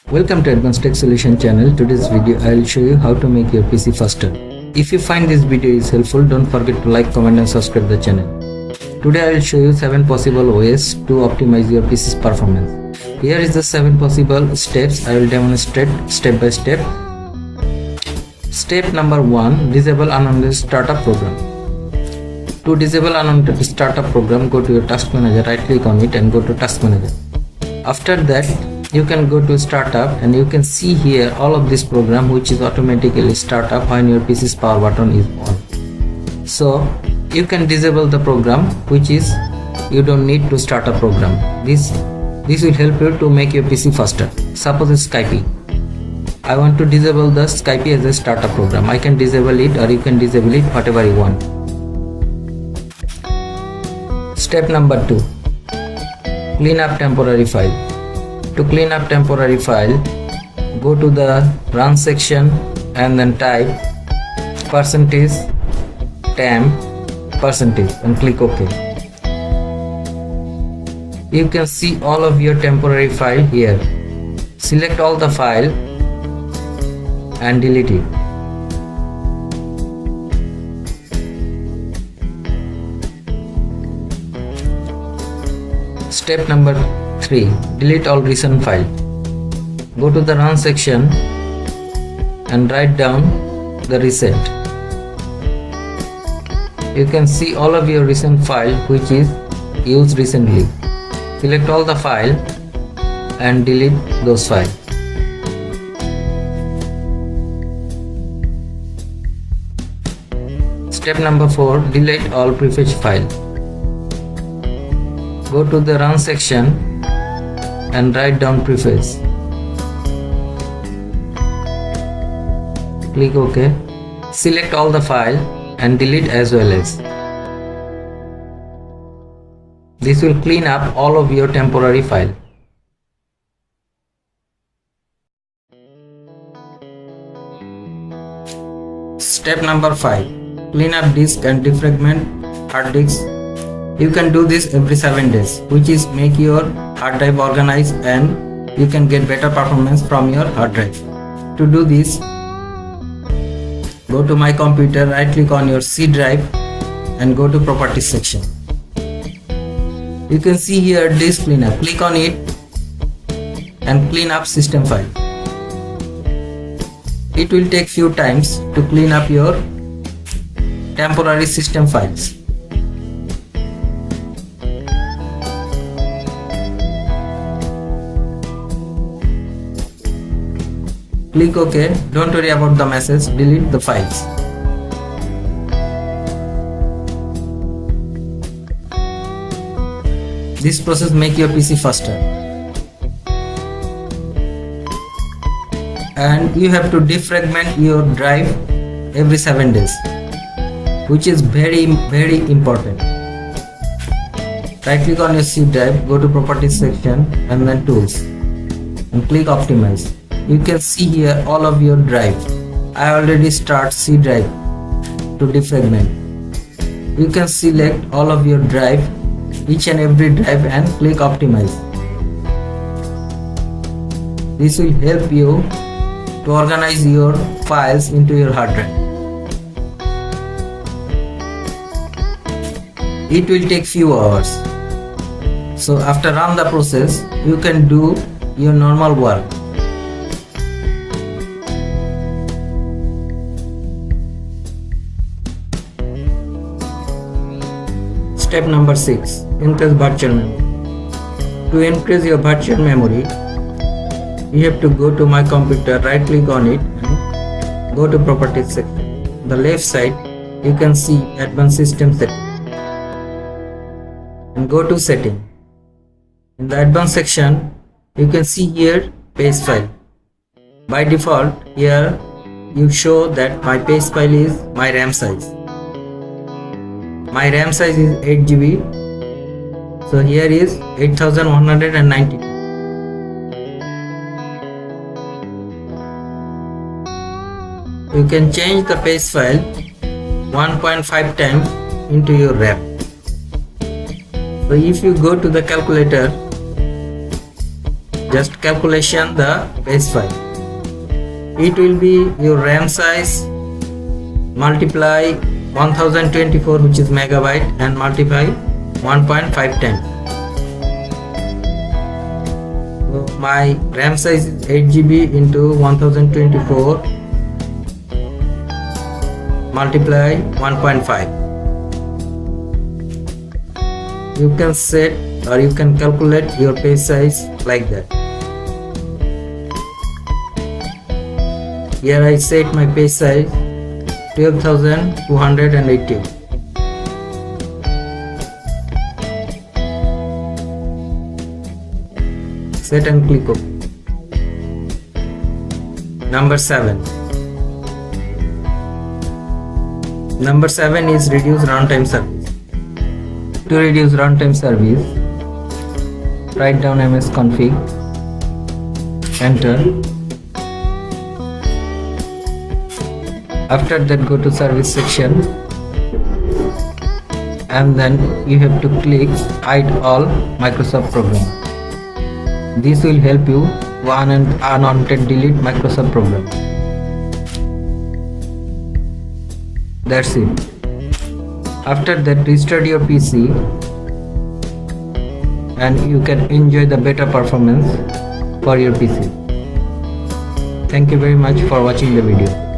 Welcome to Advanced Tech Solution channel. Today's video I will show you how to make your PC faster. If you find this video is helpful, don't forget to like, comment and subscribe the channel. Today I will show you 7 possible ways to optimize your PC's performance. Here is the 7 possible steps I will demonstrate step by step. Step number 1. Disable unwanted startup program. To disable unwanted startup program, go to your task manager, right click on it and go to task manager. After that, you can go to startup and you can see here all of this program which is automatically start up when your PC's power button is on. So you can disable the program which is you don't need to start a program. This will help you to make your PC faster. Suppose it's Skype. I want to disable the Skype as a startup program. I can disable it or you can disable it whatever you want. Step number 2. Clean up temporary file. To clean up temporary file, go to the run section and then type %temp% and click OK. You can see all of your temporary file here. Select all the file and delete it. Step number 3. Delete all recent file. Go to the run section and write down the recent. You can see all of your recent file which is used recently. Select all the file and delete those files. Step number 4. Delete all prefetch file. Go to the run section and write down preface. Click OK. Select all the file and delete as well as. This will clean up all of your temporary file. Step number 5. Clean up disk and defragment hard disk. You can do this every 7 days, which is make your hard drive organized and you can get better performance from your hard drive. To do this, go to my computer, right click on your C drive and go to properties section. You can see here disk cleanup. Click on it and clean up system file. It will take few times to clean up your temporary system files. Click OK. Don't worry about the message. Delete the files. This process make your PC faster. And you have to defragment your drive every 7 days, which is very important. Right click on your C drive, go to properties section and then tools and click optimize. You can see here all of your drive. I already start C drive to defragment. You can select all of your drive, each and every drive and click optimize. This will help you to organize your files into your hard drive. It will take few hours. So after run the process, you can do your normal work. Step number 6. Increase virtual memory. To increase your virtual memory, you have to go to my computer, right click on it and go to properties section. On the left side, you can see advanced system setting and go to setting. In the advanced section, you can see here paste file. By default, here you show that my paste file is my RAM size. My RAM size is 8 GB, so here is 8190. You can change the paste file 1.5 times into your RAM. So if you go to the calculator just calculation the base file. It will be your RAM size multiply 1024, which is megabyte, and multiply 1.5 times. So my RAM size is 8 GB into 1024 multiply 1.5. You can set or you can calculate your page size like that. Here I set my page size 12,280. Set and click OK. Number 7. Number 7 is reduce runtime service. To reduce runtime service, write down msconfig, enter. After that, go to service section and then you have to click hide all Microsoft programs. This will help you unwanted delete Microsoft program. That's it. After that, restart your PC and you can enjoy the better performance for your PC. Thank you very much for watching the video.